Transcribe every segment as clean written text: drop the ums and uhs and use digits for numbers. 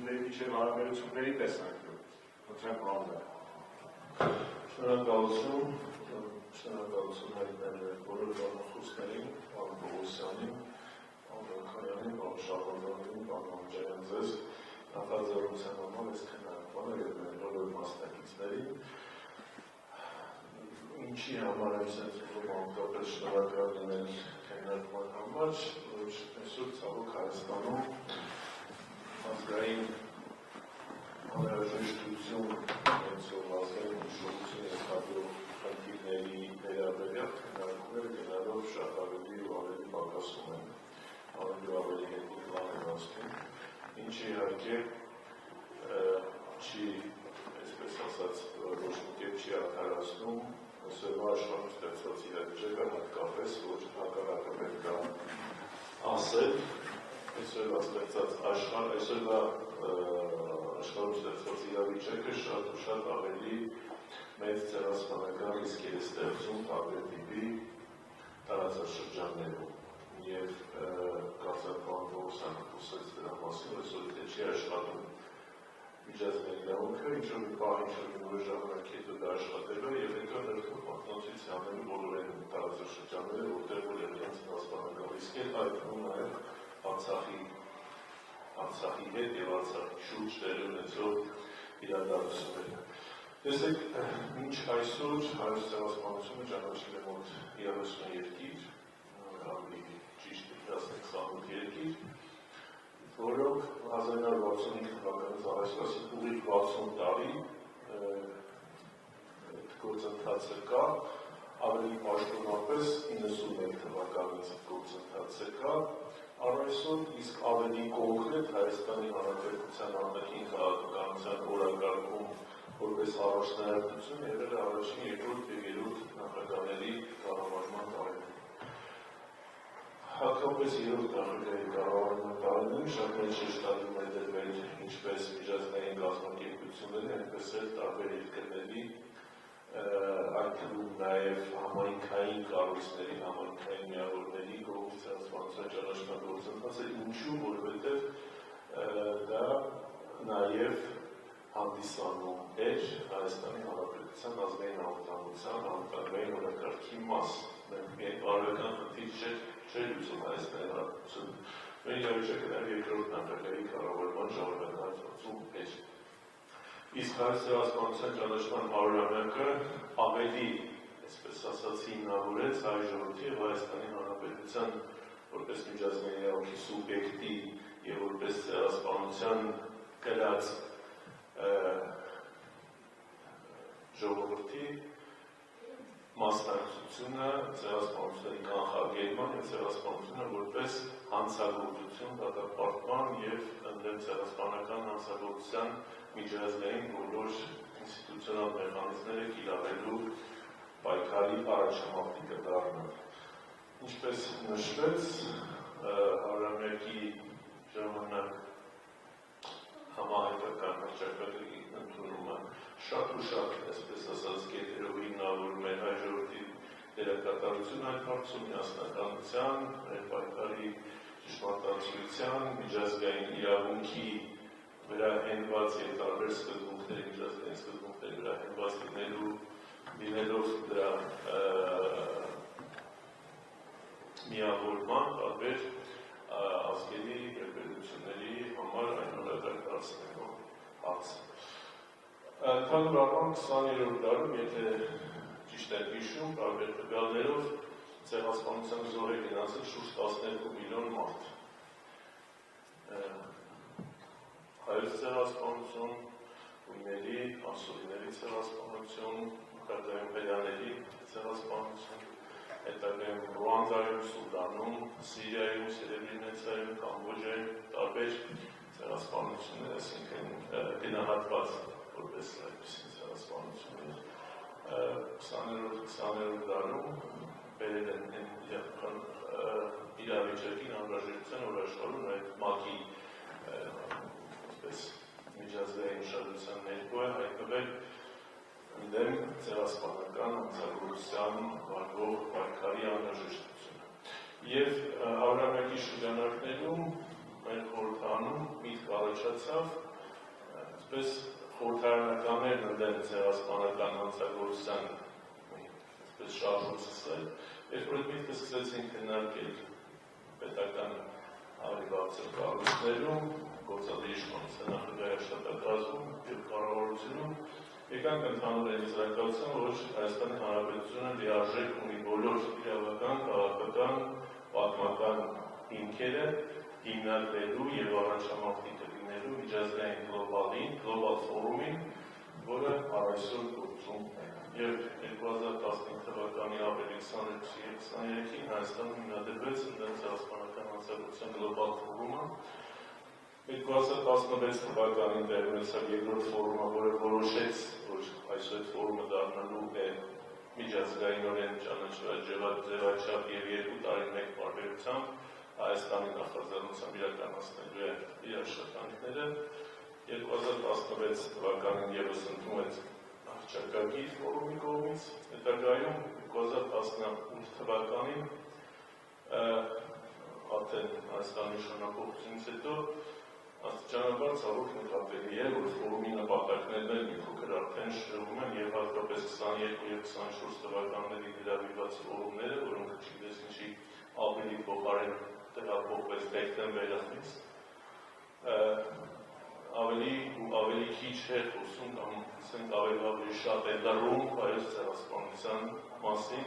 ընկերությունների միջև հարաբերությունների տեսանկյունից։ Խնդրեմ Վանձը։ Շնորհակալություն հայտնել բոլոր բանախոսներին, պարոն Պողոսյանին, պարոն Ղարխանյանին, պարոն Շահբազյանին, պարոն Անջարյան ձեզ նախաձեռնության համար այս քննարկմանը և բոլոր մասնակիցներին։ Ինչի համար եմ սենց ուզում ամենապես շնորհակալ լինել քննարկման համար, որ այսօր ցավոք Հայաստանում ազգային անհրաժեշտություն ունեցող ազգային հիշողություն ենթադրող խնդիրների վերաբերյալ քննարկումները գնալով շատ ավելի ու ավելի պակասում են, ավելի ու ավելի հետին պլան են անցնում, ինչը իհարկե չի, այսպես ասած, ոչ մի կերպ չի արդարացնում այսօրվա աշխարհում ստեղծված իրավիճակը, հատկապես որ հակառակը պետք է ասել, այսօրվա աշխարհում ստեղծված իրավիճակը շատ ու շատ ավելի մեծ ցեղասպանական ռիսկեր է ստեղծում տարբեր տիպի տարածաշրջաններում և կարծեմ պարոն Պողոսյանը խոսեց դրա մասին, այսօր եթե չի աշխատում միջազգային իրավունքը, ինչ-որ մի պահ, ինչ-որ մի որոշ ժամանակ հետո դա աշխատելու և հետո ներքո մատնոցից անելու բոլոր այն տարածաշրջանները, որտեղ որ իրենց ցեղասպանական ռիսկեր, այդ թվում նաև Արցախի հետ և Արցախի շուրջ տեղի ունեցող իրադարձությունները։ Տեսեք, մինչ այսօր հայոց ցեղասպանությունը ճանաչել է մոտ 30 երկիր, ավելի ճիշտ 28 երկիր, որոնք 1965 թվականից առաջ, ասենք ուղիղ 60 տարի գործընթացը կա, ավելի պաշտոնապես 91 թվականից գործընթացը կա, առայսօր իսկ ավելի կոնկրետ Հայաստանի Հանրապետության արտաքին քաղաքականության օրակարգում որպես առաջնահերթություն եղել է առաջին, երկրորդ և երրորդ նախագահների կառավարման տարիներին։ Հատկապես երրորդ նախագահի կառավարման տարիներին շատ մեծ շեշտադրում է դրվել ինչպես միջազգային կազմակերպությունների, այնպես էլ տարբեր երկրների, այդ թվում նաև համայնքային կառույցների, համայնքային միավորների կողմից ցեղասպանության ճանաչման գործընթացը, ինչու, որովհետև դա նաև հանդիսանում էր Հայաստանի Հանրապետության ազգային անվտանգության, անվտանգային օրակարգի մաս։ Մենք միայն բարոյական խնդիր չէր լուծում Հայաստանի Հանրապետությունը, մեր իրավիճակը նաև երկրորդ նախագահի կառավարման ժամանակահատվածում էր։ Իսկ հայոց ցեղասպանության ճանաչման 100-ամյակը ավելի, այսպես ասած, հիմնավորեց հայ ժողովրդի և Հայաստանի Հանրապետության որպես միջազգային իրավունքի սուբյեկտի և որպես ցեղասպանության կրած ժողովրդի մասնակցությունը ցեղասպանությունների կանխարգելման և ցեղասպանությունը որպես հանցագործություն, դատապարտման և ընդդեմ ցեղասպանական հանցագործության միջազգային բոլոր ինստիտուցիոնալ մեխանիզմները կիրառելու պայքարի առաջամարտիկը դառնալ։ Ինչպես նշվեց, 100-ամյակի ժամանակ համահայկական հռչակագրի ընդունումը շատ ու շատ, այսպես ասած, կետերով հիմնավորում է հայ ժողովրդի դերակատարությունը այդ հարցում, միասնականության, մեր պայքարի ճշմարտացիության, միջազգային իրավունքի վրա հենված և տարբեր սկզբունքների, միջազգային սկզբունքների վրա հենված լինելով դրա միավորման տարբեր ազգերի և պետությունների համար այն օրակարգ դարձնելու հարցը։ Ընդհանուր առմամբ 20-րդ դարում, եթե ճիշտ եմ հիշում, տարբեր տվյալներով ցեղասպանության զոհ է գնացել շուրջ 12 միլիոն մարդ։ Հայոց ցեղասպանություն, ույների, ասորիների ցեղասպանություն, մկրտային պետաների ցեղասպանություն, հետագայում Ռուանդայում, Սուդանում, Սիրիայում, Սրեբրենիցայում, Կամբոջայում տարբեր ցեղասպանություններ, այսինքն գնահատված որպես այդպիսի ցեղասպանություններ 20-րդ դարում բերել են իրավիճակին անհրաժեշտության, որ աշխարհում այդ ՄԱԿ-ի միջազգային ուշադրության ներքո է հայտնվել ընդդեմ ցեղասպանական հանցագործության վարվող պայքարի անհրաժեշտությունը։ Եվ 100-ամյակի շրջանակներում մեր խորհրդանում միտք առաջացավ այսպես խորհրդարանականներն ընդդեմ ցեղասպանական հանցագործության այսպես շարժում սկսել, երբ որ այդ միտքը սկսեցին քննարկել պետական ավելի բարձր կառույցներում, գործադիր իշխանության նախագահի աշխատակազմում և կառավարությունում, եկանք ընդհանուր եզրակացության, որ Հայաստանի Հանրապետությունը լիարժեք ունի բոլոր իրավական, քաղաքական, պատմական հիմքերը հիմնադրելու և առաջամարտիկ լինելու միջազգային գլոբալ ֆորումին, որը առայսօր գործում է։ Եվ 2015 թվականի ապրիլի 22-ի և 23-ին Հայաստանում հիմնադրվեց ընդդեմ ցեղասպանական հանցագործության գլոբալ ֆորումը։ 2016 թվականին տեղի ունեցավ երկրորդ ֆորումը, որը որոշեց, որ այսօր այդ ֆորումը դառնալու է միջազգայինորեն ճանաչված ձևաչափ և 2 տարի մեկ պարբերությամբ Հայաստանի նախաձեռնությամբ իրականացնելու է իր աշխատանքները։ 2016 թվականին ևս ընդունվեց հռչակագիր ֆորումի կողմից, հետագայում 2018 թվականին արդեն Հայաստանի նշանակողությունից հետո աստիճանաբար ցավոք նկատելի է, որ ֆորումի նպատակներն մի փոքր արդեն շրվում են և հատկապես 22 և 24 թվականների գրավիված ֆորումները, որոնք չգիտես ինչի ավելի փոխարեն տեղափոխվեց դեկտեմբերից, ավելի քիչ է խոսում կամ ավելի շատ է լռում հայոց ցեղասպանության մասին,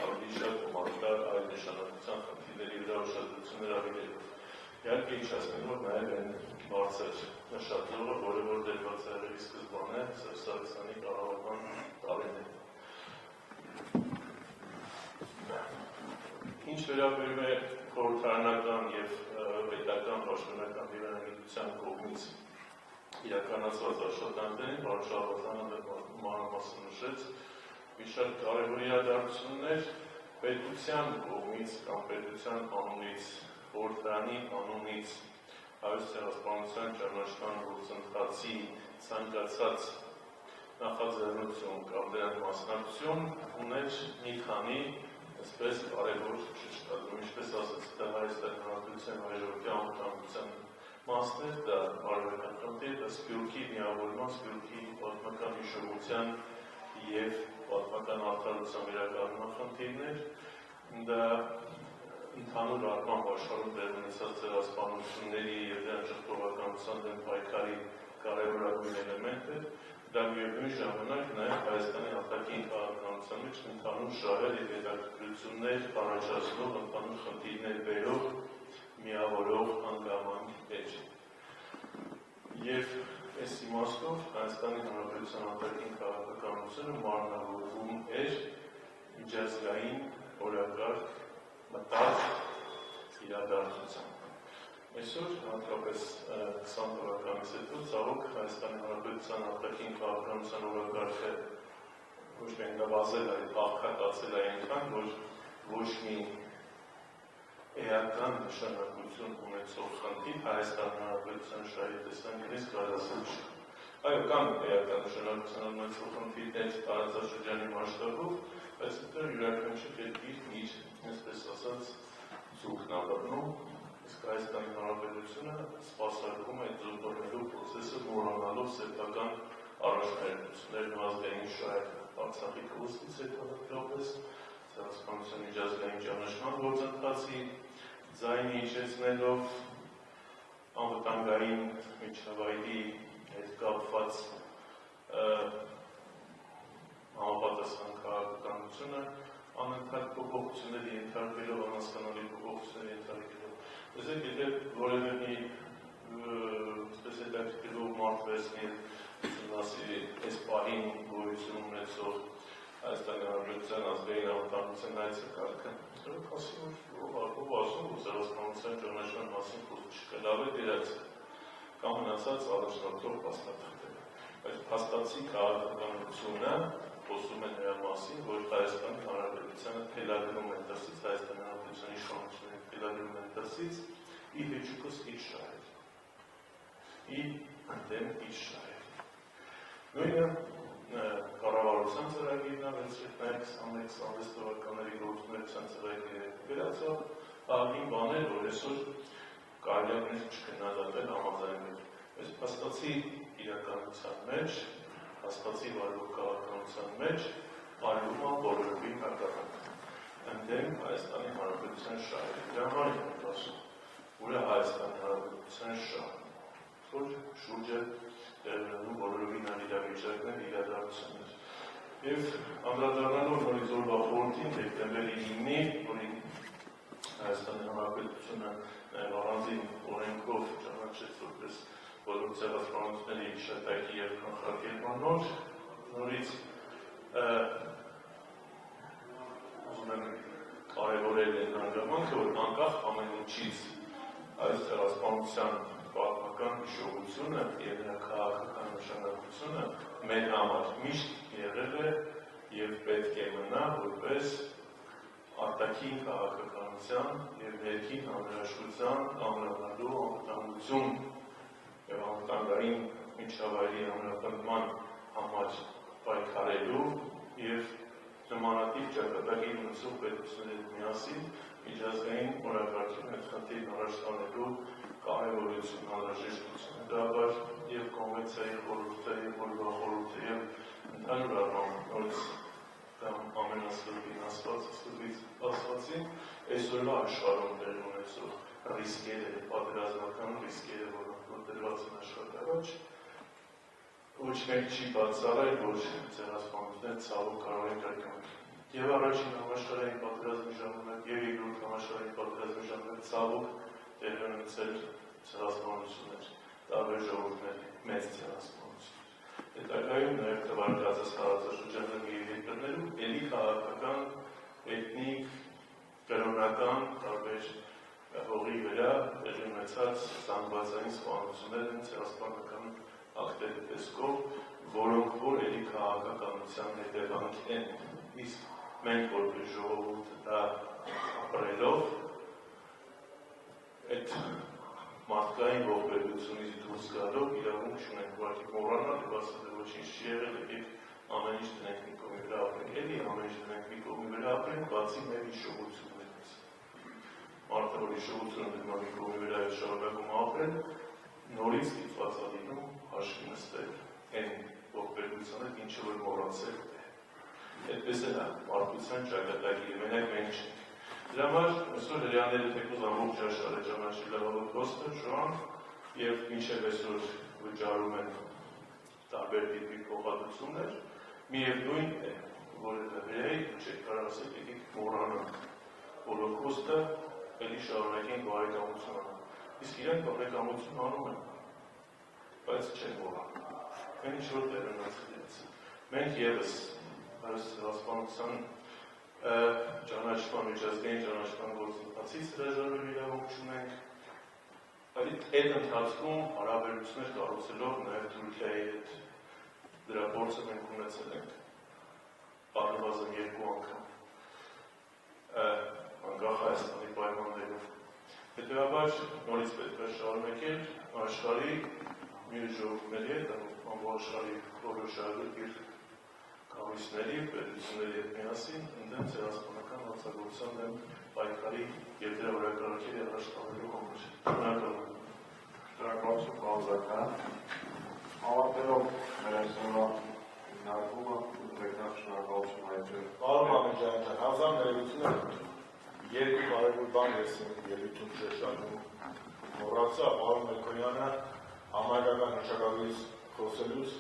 ավելի շատ հումանիտար այլ նշանակության խնդիրների վրա ուշադրություն հրավիրելով։ Իհարկե ինչ ասեմ, որ նաև այն բարձր նշաձողը, որը որ դրված է այրերի սկզբանե Սերժ Սարգսյանի կառավարման տարիներին։ Ինչ վերաբերում է խորհրդարանական և պետական պաշտոնական դիվանագիտության կողմից իրականացված աշխատանքներին, պարոն Շահբազյանը մանրամասն նշեց մի շարք կարևոր իրադարձություններ պետության կողմից կամ պետության անունից, խորհրդարանի անունից հայոց ցեղասպանության ճանաչման գործընթացի ցանկացած նախաձեռնություն կամ դրան մասնակցություն ուներ մի քանի այսպես կարևոր շրջանում, ինչպես ասաց, դա Հայաստանի Հանրապետության հաջորդի անվտանգության մասն էր, դա բարոյական խնդիր, դա Սփյուռքի միավորման, Սփյուռքի պատմական հիշողության և պատմական արդարության վերականգնման խնդիրներ, դա ընդհանուր առմամբ աշխարհում տեղի ունեցած ցեղասպանությունների և դրանց ժխտողականության դեմ պայքարի կարևորագույն էլեմենտ էր, դա միևնույն ժամանակ նաև Հայաստանի արտաքին քաղաքականության մեջ ընդհանուր շահեր և հետաքրքրություններ առաջացնող, ընդհանուր խնդիրներ բերող, միավորող հանգամանք էր։ Եվ այս իմաստով Հայաստանի Հանրապետության արտաքին քաղաքականությունը մարմնավորվում էր միջազգային օրակարգ մտած իրադարձությամբ։ Այսօր, հատկապես 20 թվականից հետո, ցավոք Հայաստանի Հանրապետության արտաքին քաղաքականության օրակարգը ոչ միայն նվազել է, աղքատացել է այնքան, որ ոչ մի էական նշանակություն ունեցող խնդիր Հայաստանի Հանրապետության շահի տեսանկյունից կարասել չի։ Այո, կան էական նշանակություն ունեցող խնդիրներ տարածաշրջանի մասշտաբով, բայց դա յուրաքանչյուր երկիր իր, այսպես ասած, ձուկն է բռնում, իսկ Հայաստանի Հանրապետությունը սպասարկում այդ ձուկ բռնելու պրոցեսը մոռանալով սեփական առաջնահերթություններն ու ազգային շահերը։ Արցախի կորուստից հետո հատկապես ցեղասպանության միջազգային ճանաչման գործընթացի ձայնը իջեցնելով անվտանգային միջավայրի հետ կապված համապատասխան քաղաքականությունը անընդհատ փոփոխությունների ենթարկվելով, անհասկանալի փոփոխությունների ենթարկվելով։ Տեսեք, եթե որևէ մի հետաքրքրող մարդ վերցնի ասի այս պահին գոյություն ունեցող Հայաստանի Հանրապետության ազգային անվտանգության հայեցակարգը, ով ասում, որ ցեղասպանության ճանաչման մասին խոսք չկա, լավ է դերած կամ մնացած առաջնորդող փաստաթղթերը։ Բայց փաստացի քաղաքականությունը խոսում է նրա մասին, որ Հայաստանի Հանրապետությանը թելադրում է դրսից, Հայաստանի Հանրապետության իշխանությունները թելադրում են դրսից իր հեճուկս իր շահեր, իր ընդդեմ իր շահեր։ Նույնը կառավարության ծրագիրն է, նաև 21-26 թվականների գործունեության ծրագիրը վերացավ ահագին բաներ, որ այսօր կարելի է չքննադատել, համաձայնել։ Այս փաստացի իրական քաղաքականության մեջ, հասկացի վարվող քաղաքականության մեջ արվում է բոլորովին հակառակ։ Ընդդեմ Հայաստանի Հանրապետության շահերի։ Դրա համար եմ ասում, որ Հայաստանի Հանրապետության շահն որ շուրջը տեղնանում բոլորովին անիրավիճակներ, իրադարձություններ։ Եվ անդրադառնալով նորից օրվա խորհրդին դեկտեմբերի 9-ին, որին Հայաստանի Հանրապետությունը առանձին օրենքով ճանաչեց որպես բոլոր ցեղասպանությունների հիշատակի և կանխարգելման օր, նորից ուզում եմ կարևորել այն հանգամանքը, որ անկախ ամեն ինչից այս ցեղասպանության պատմական հիշողությունը և նրա քաղաքական նշանակությունը մեր համար միշտ եղել է և պետք է մնա որպես արտաքին քաղաքականության և ներքին անհրաժեշտության ամրապնդելու անվտանգություն և անվտանգային միջավայրի ամրապնդման համար պայքարելու և նմանատիպ ճակատագիր ունեցող պետությունների հետ միասին միջազգային օրակարգին այդ խնդիրն առաջ տանելու կարևորություն, անհրաժեշտություն, դրաբար և կոնվենցիայի խորհուրդը, և օրվա խորհուրդը, և ընդհանուր առմամբ նորից ամենասկզբին ասվածին, այսօրվա աշխարհում տեղի ունեցող ռիսկերը, պատերազմական ռիսկերը, որոնք դրված են աշխարհի առաջ, ոչ մեկ չի բացառել, որ ցեղասպանությունները ցավոք կարող են կրկնել։ Եվ առաջին համաշխարհային պատերազմի ժամանակ, և երկրորդ համաշխարհային պատերազմի ժամանակ ցավոք տեղի ունեցել ցեղասպանություններ, տարբեր ժողովուրդների մեծ ցեղասպանություններ։ Հետագայում նաև թվարկածս տարածաշրջանների և երկրներում էլի քաղաքական, էթնիկ, կրոնական, տարբեր հողի վրա տեղի ունեցած զանգվածային սպանություններ են ցեղասպանական ակտերի տեսքով, որոնք որ էլի քաղաքականության հետևանք են։ Իսկ մենք որպես ժողովուրդ դա ապրելով այդ մարդկային ողբերգությունից դուրս գալով իրավունք չունենք ուղղակի մոռանալ և ասել է ոչինչ չի եղել, եկեք ամեն ինչ դնենք մի կողմի վրա ապրենք, էլի ամեն ինչ դնենք մի կողմի վրա ապրենք, բացի մեր հիշողություններից։ Մարդը որ հիշողությունը դնում է մի կողմի վրա և շարունակում ապրել, նորից ստիպված է լինում հաշվի նստել այն ողբերգությանը, ինչը որ մոռացել է։ Այդպես էլ է մարդկության ճակատագիրը, մենակ մենք չենք։ Դրա համար այսօր հրեաները թեկուզ ամբողջ աշխարհը ճանաչել է Հոլոկոստը, Շոան, և մինչև այսօր վճարում են տարբեր տիպի փոխհատուցումներ, միևնույն է, որ հրեայի չեք կարող ասել, եկեք մոռանանք Հոլոկոստը, էլի շարունակենք բարեկամություն անալ։ Իսկ իրենք բարեկամություն անում են, բայց չեն մոռանում։ Այն ինչ որ տեղ ունեցել։ Մենք ևս ցեղասպանության ճանաչման, միջազգային ճանաչման գործընթացից հրաժարվել իրավունք չունենք, այդ ընթացքում հարաբերություններ կառուցելով նաև Թուրքիայի հետ դրա փորձը մենք ունեցել ենք առնվազն 2 անգամ անկախ Հայաստանի պայմաններով։ Հետևաբար նորից պետք է շարունակել աշխարհի մյուս ժողովուրդների հետ, ամբողջ աշխարհի որոշակի կառույցների, պետությունների հետ միասին ընդդեմ ցեղասպանական հանցագործության դեմ պայքարի և դրա օրակարգերի առաջ տանելու համար։ Շնորհակալություն բանձական։ Ավարտելով մեր այսօրվա քննարկումը, ուզում շնորհակալություն հայտնել։ Պարոն Մամեջյան, հազար ներողություն երկու կարևոր բան ես ելույթում շեշտադրում մոռացա, պարոն Մելքոնյանը համայնքական հռչակագրից խոսելուց